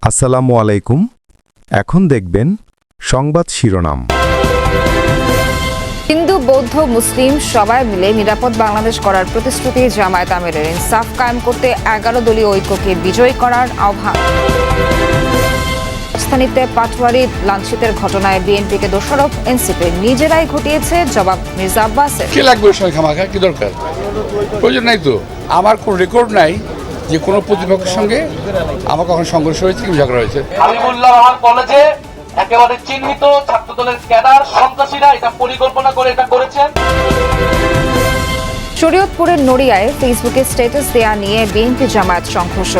আসসালামু আলাইকুম। এখন দেখবেন সংবাদ শিরোনাম। হিন্দু বৌদ্ধ মুসলিম সবাই মিলে নিরাপদ বাংলাদেশ করার প্রতিশ্রুতি জামায়াত আমিরের। ইনসাফ কায়েম করতে 11 দলীয় ঐক্যকে বিজয়ী করার আহ্বান। রাজধানীতে পাটওয়ারি লাঞ্ছিতের ঘটনায় বিএনপিকে দোষারোপ এনসিপি। নিজেরাই ঘটিয়েছে, জবাব মির্জা আব্বাসের। কি লাগবে সময় খামাখা, কি দরকার? প্রয়োজন নাই তো। আমার কোনো রেকর্ড নাই যে কোনো প্রতিপক্ষের সঙ্গে আমার কখন সংঘর্ষ হয়েছে কি ঝগড়া হয়েছে। হাবিবুল্লাহ রহমান কলেজে একেবারে চিহ্নিত ছাত্রদলের ক্যাডার সন্ত্রাসীরা এটা পরিকল্পনা করে এটা করেছেন। শরীয়তপুরের নড়িয়ায় ফেসবুকে স্ট্যাটাস দেয়া নিয়ে বিএনপি জামায়াত সংঘর্ষ।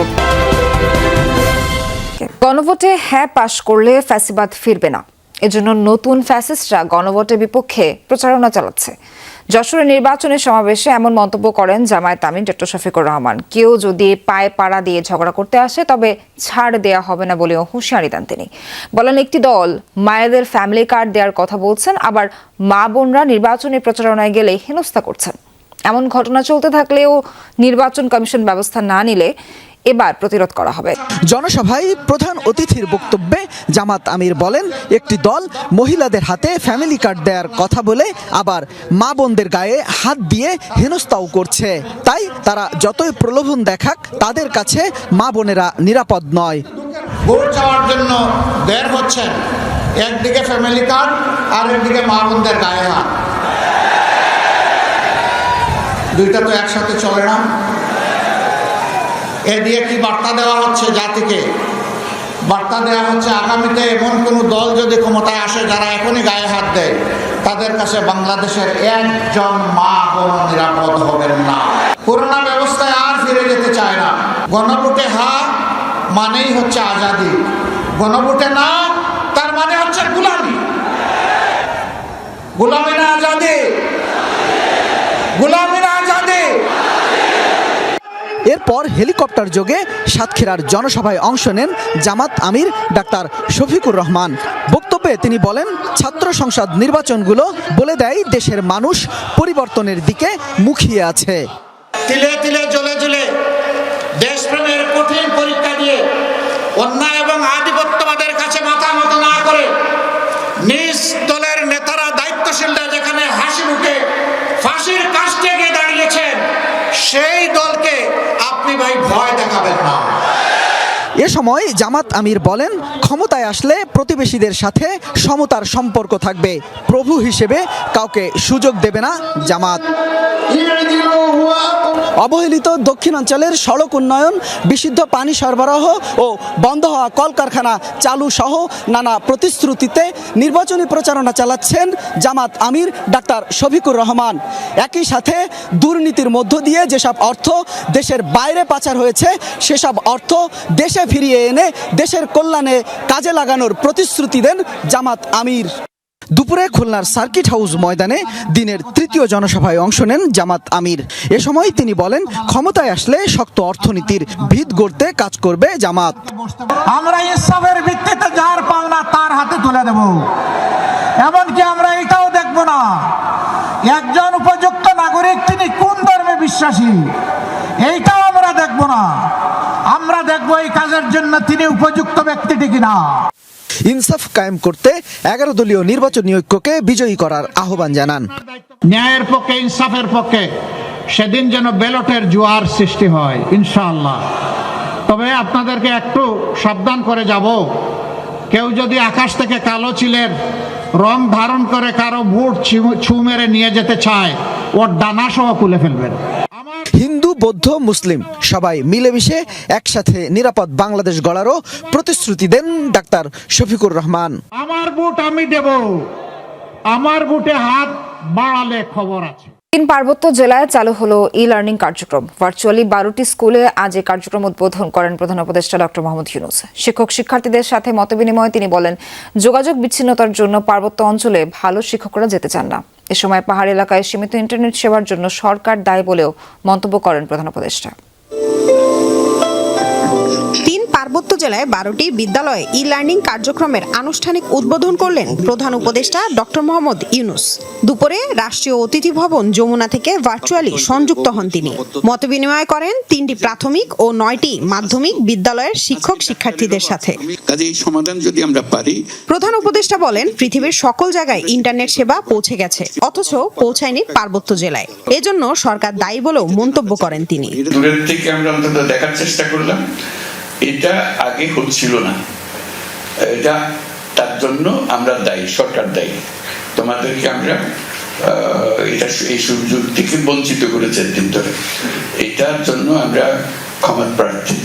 গণভোটে হ্যাঁ পাশ করলে ফ্যাসিবাদ ফিরবে না, এজন্য নতুন ফ্যাসিস্টরা গণভোটের বিপক্ষে প্রচারণা চালাচ্ছে। যশোরের নির্বাচনী সমাবেশে এমন মন্তব্য করেন জামায়াত আমির ডক্টর শফিকুর রহমান। কেউ যদি পায়ে পাড়া দিয়ে ঝগড়া করতে আসে তবে ছাড় দেয়া হবে না বলেও হুঁশিয়ারি দেন তিনি। বলেন, একটি দল মায়েদের ফ্যামিলি কার্ড দেওয়ার কথা বলছেন, আবার মা বোনরা নির্বাচনী প্রচারণায় গেলে হেনস্থা করছেন। এমন ঘটনা চলতে থাকলেও নির্বাচন কমিশন ব্যবস্থা না নিলে এবার প্রতিরোধ করা হবে। জনসভায় প্রধান অতিথির বক্তব্যে জামাত আমির বলেন, একটি দল মহিলাদের হাতে ফ্যামিলি কার্ড দেওয়ার কথা বলে আবার মা বোনদের গায়ে হাত দিয়ে হেনস্থাও করছে। তাই তারা যতই প্রলোভন দেখাক তাদের কাছে মা বোনেরা নিরাপদ নয়। ভোট চাওয়ার জন্য বের হচ্ছেন, একদিকে ফ্যামিলি কার্ড আর একদিকে মা বোনদের গায়ে হাত, দুইটা তো একসাথে চলে না। এ দিয়ে কি বার্তা দেওয়া হচ্ছে জাতিকে? বার্তা দেওয়া হচ্ছে আগামীতে এমন কোনো দল যদি ক্ষমতায় আসে যারা এখনই গায়ে হাত দেয়, তাদের কাছে বাংলাদেশের একজন মা বোন নিরাপদ হবেন না। পুরোনো ব্যবস্থায় আর ফিরে যেতে চায় না। গণভোটে হ্যাঁ মানেই হচ্ছে আজাদি, গণভোটে না তার মানে হচ্ছে গোলামি। গোলামি না আজাদি, গোলামি না আজাদি। এরপর হেলিকপ্টার যোগে সাতক্ষীরার জনসভায় অংশ নেন জামাত আমির ডাক্তার শফিকুর রহমান। বক্তব্যে তিনি বলেন, ছাত্র সংসদ নির্বাচনগুলো বলে দেয় দেশের মানুষ পরিবর্তনের দিকে মুখিয়ে আছে। তিলে তিলে জ্বলে জ্বলে দেশপ্রেমের কঠিন পরীক্ষা দিয়ে অন্যায় এবং আধিপত্যবাদের কাছে মাথা নত না করে নিজ দলের নেতারা দায়িত্বশীলরা যেখানে হাসি মুখে ফাঁসির কাস্টে গিয়ে দাঁড়িয়েছেন, সেই দলকে আপনি ভাই ভয় দেখাবেন না। এ সময় জামাত আমির বলেন, ক্ষমতায় আসলে প্রতিবেশীদের সাথে সমতার সম্পর্ক থাকবে, প্রভু হিসেবে কাউকে সুযোগ দেবে না জামাত। অবহেলিত দক্ষিণাঞ্চলের সড়ক উন্নয়ন, বিশুদ্ধ পানি সরবরাহ ও বন্ধ হওয়া কলকারখানা চালু সহ নানা প্রতিশ্রুতিতে নির্বাচনী প্রচারণা চালাচ্ছেন জামাত আমির ডাক্তার শফিকুর রহমান। একই সাথে দুর্নীতির মধ্য দিয়ে যেসব অর্থ দেশের বাইরে পাচার হয়েছে সেসব অর্থ দেশে ফিরিয়ে এনে দেশের কল্যাণে কাজে লাগানোর প্রতিশ্রুতি দেন জামাত আমির। দুপুরে খুলনার সার্কিট হাউস ময়দানে দিনের তৃতীয় জনসভায় অংশ নেন জামাত আমির। এ সময় তিনি বলেন, ক্ষমতায় আসলে শক্ত অর্থনীতির ভিত গড়তে কাজ করবে জামাত। আমরা ইনসাফের ভিত্তিতে যার পাওনা তার হাতে তুলে দেব। এমনকি আমরা এটাও দেখব না একজন উপযুক্ত নাগরিক তিনি কোন ধর্মে বিশ্বাসী, এইটাও আমরা দেখব না। আমরা দেখব এই কাজের জন্য তিনি উপযুক্ত ব্যক্তিটি কিনা। ইনসাফ কায়েম করতে 11 দলীয় নির্বাচনী ঐক্যকে বিজয়ী করার আহ্বান জানান। ন্যায়ের পক্ষে, ইনসাফের পক্ষে সেদিন যেন ব্যালটের জোয়ার সৃষ্টি হয় ইনশাআল্লাহ। তবে আপনাদেরকে একটু সাবধান করে যাব, কেউ যদি আকাশ থেকে কালো চিলের রং ধারণ করে কারো ভোট ছু মেরে নিয়ে যেতে চায়, ওর ডানা সহ খুলে ফেলবেন। হিন্দু বৌদ্ধ মুসলিম সবাই মিলেমিশে একসাথে নিরাপদ বাংলাদেশ গড়ারও প্রতিশ্রুতি দেন ডাক্তার শফিকুর রহমান। আমার ভোট আমি দেব, আমার ভোটে হাত বাড়ালে খবর আছে। 3 পার্বত্য জেলায় চালু হলো ই-লার্নিং কার্যক্রম। ভার্চুয়ালি 12টি স্কুলে আজ এই কার্যক্রম উদ্বোধন করেন প্রধান উপদেষ্টা ডক্টর মোহাম্মদ ইউনূস। শিক্ষক শিক্ষার্থীদের সাথে মতবিনিময়ে তিনি বলেন, যোগাযোগ বিচ্ছিন্নতার জন্য পার্বত্য অঞ্চলে ভালো শিক্ষকরা যেতে চান না। এ সময় পাহাড় এলাকায় সীমিত ইন্টারনেট সেবার জন্য সরকার দায়ী বলেও মন্তব্য করেন প্রধান উপদেষ্টা। পার্বত্য জেলায় 12টি বিদ্যালয়ে ই লার্নিং কার্যক্রমের আনুষ্ঠানিক উদ্বোধন করলেন প্রধান উপদেষ্টা ডক্টর মোহাম্মদ ইউনূস। দুপুরে রাষ্ট্রীয় অতিথি ভবন যমুনা থেকে ভার্চুয়ালি সংযুক্ত হন তিনি। মতবিনিময় করেন 3টি প্রাথমিক ও 9টি মাধ্যমিক বিদ্যালয়ের শিক্ষক-শিক্ষার্থীদের সাথে। কাজেই সমাধান যদি আমরা পারি। প্রধান উপদেষ্টা বলেন, পৃথিবীর সকল জায়গায় ইন্টারনেট সেবা পৌঁছে গেছে, অথচ পৌঁছায়নি পার্বত্য জেলায়। এজন্য সরকার দায়ী বলেও মন্তব্য করেন তিনি। দূরের থেকে আমরা অন্তত দেখার চেষ্টা করলাম, এটা আগে হচ্ছিল না, এটা তার জন্য আমরা দায়ী, সরকার দায়ী। তোমাদেরকে আমরা এটা এই সুযোগ থেকে বঞ্চিত করেছে দিন ধরে, এটার জন্য আমরা ক্ষমা প্রার্থী।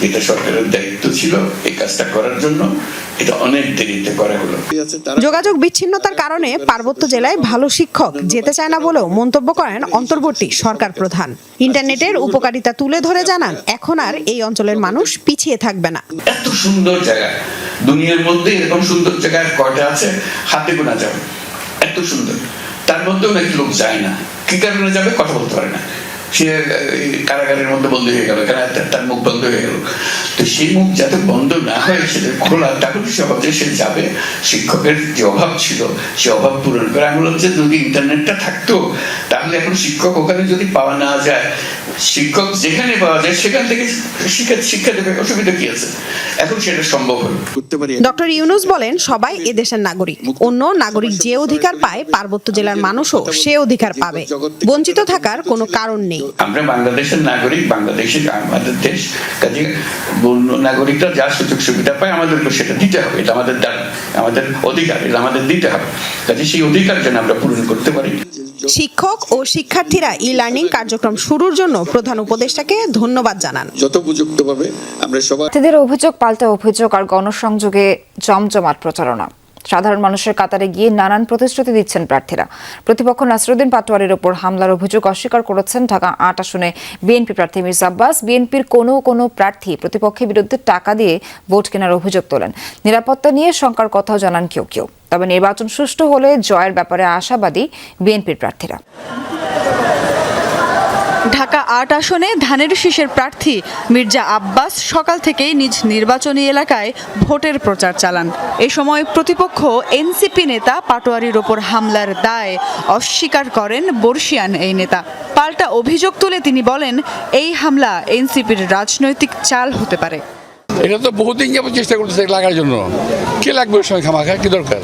এটা সরকারের দায়িত্ব ছিল এই কাজটা করার জন্য, এটা অনেক দেরিতে করা হলো। যোগাযোগ বিচ্ছিন্নতার কারণে পার্বত্য জেলায় ভালো শিক্ষক যেতে চায় না বলেও মন্তব্য করেন অন্তর্বর্তী সরকার প্রধান। ইন্টারনেটের উপকারিতা তুলে ধরে জানান, এখন আর এই অঞ্চলের মানুষ পিছিয়ে থাকবে না। এত সুন্দর জায়গা দুনিয়ার মধ্যে, এরকম সুন্দর জায়গা কয়টা আছে হাতে গোনা যাবে, এত সুন্দর। তার মধ্যেও নাকি লোক যায় না, কি কারণে যাবে কথা বলতে পারে না, সে কারাগারের মধ্যে বন্ধ হয়ে গেল, তার মুখ বন্ধ হয়ে গেল। তো সেই মুখ যাতে বন্ধ না হয় সেটা খোলা, তাহলে সহজে সে যাবে। শিক্ষকের যে অভাব ছিল সে অভাব পূরণ করে। আমি বললাম যে যদি ইন্টারনেটটা থাকতো তাহলে এখন শিক্ষক ওখানে যদি পাওয়া না যায়, শিক্ষক যেখানে পাওয়া যায় সেখান থেকে শিক্ষা দেবে, অসুবিধা কি আছে? এখন সেটা সম্ভব হলো। ডক্টর ইউনূস বলেন, সবাই এদেশের নাগরিক, অন্য নাগরিক যে অধিকার পায় পার্বত্য জেলার মানুষও সে অধিকার পাবে, বঞ্চিত থাকার কোনো কারণ নেই। আমরা বাংলাদেশের নাগরিক, বাংলাদেশের আমাদের দেশ, কাজে নাগরিকরা যা সুযোগ সুবিধা পায় আমাদেরকে সেটা দিতে হবে। এটা আমাদের আমাদের অধিকার, এটা আমাদের দিতে হবে। কাজে সেই অধিকার যেন আমরা পূরণ করতে পারি। শিক্ষক ও শিক্ষার্থীরা ই লার্নিং কার্যক্রম শুরুর জন্য প্রধান উপদেষ্টাকে ধন্যবাদ জানান। যত উপযুক্তভাবে আমরা সবাই। প্রার্থীদের অভিযোগ পাল্টা অভিযোগ আর গণসংযোগে জমজমাট প্রচারণা। সাধারণ মানুষের কাতারে গিয়ে নানান প্রতিশ্রুতি দিচ্ছেন প্রার্থীরা। প্রতিপক্ষ নাসিরুদ্দিন পাটোয়ারির ওপর হামলার অভিযোগ অস্বীকার করেছেন ঢাকা 8 আসনে বিএনপি প্রার্থী মির্জা আব্বাস। বিএনপির কোনো প্রার্থী প্রতিপক্ষের বিরুদ্ধে টাকা দিয়ে ভোট কেনার অভিযোগ তোলেন। নিরাপত্তা নিয়ে শঙ্কার কথাও জানান কেউ কেউ। তবে নির্বাচন সুষ্ঠু হলে জয়ের ব্যাপারে আশাবাদী বিএনপির প্রার্থীরা। ঢাকা 8 আসনে ধানের শীষের প্রার্থী মির্জা আব্বাস সকাল থেকেই নিজ নির্বাচনী এলাকায় ভোটের প্রচার চালান। এ সময় প্রতিপক্ষ এনসিপি নেতা পাটোয়ারির ওপর হামলার দায় অস্বীকার করেন বর্ষিয়ান এই নেতা। পাল্টা অভিযোগ তুলে তিনি বলেন, এই হামলা এনসিপির রাজনৈতিক চাল হতে পারে। এটা তো বহুদিন যাবো চেষ্টা করতেছে লাগার জন্য, কে লাগবে ওর সঙ্গে খামাখা, কি দরকার?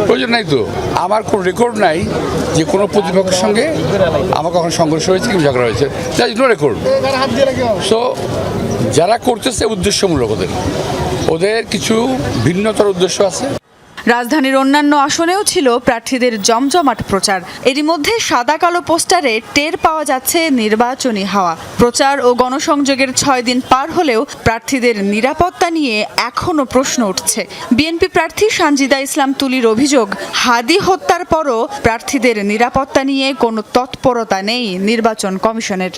প্রয়োজন নাই তো। আমার কোনো রেকর্ড নাই যে কোনো প্রতিপক্ষের সঙ্গে আমার কখন সংঘর্ষ হয়েছে কি ঝগড়া হয়েছে, that is no record. So যারা করতেছে উদ্দেশ্যমূলক, ওদের কিছু ভিন্নতর উদ্দেশ্য আছে। রাজধানীর অন্যান্য আসনেও ছিল প্রার্থীদের জমজমাট প্রচার। এরই মধ্যে সাদা কালো পোস্টারে টের পাওয়া যাচ্ছে নির্বাচনী হাওয়া। প্রচার ও গণসংযোগের 6 দিন পার হলেও প্রার্থীদের নিরাপত্তা নিয়ে এখনো প্রশ্ন উঠছে। বিএনপি প্রার্থী সানজিদা ইসলাম তুলির অভিযোগ, হাদি হত্যার পরও প্রার্থীদের নিরাপত্তা নিয়ে কোনো তৎপরতা নেই নির্বাচন কমিশনের।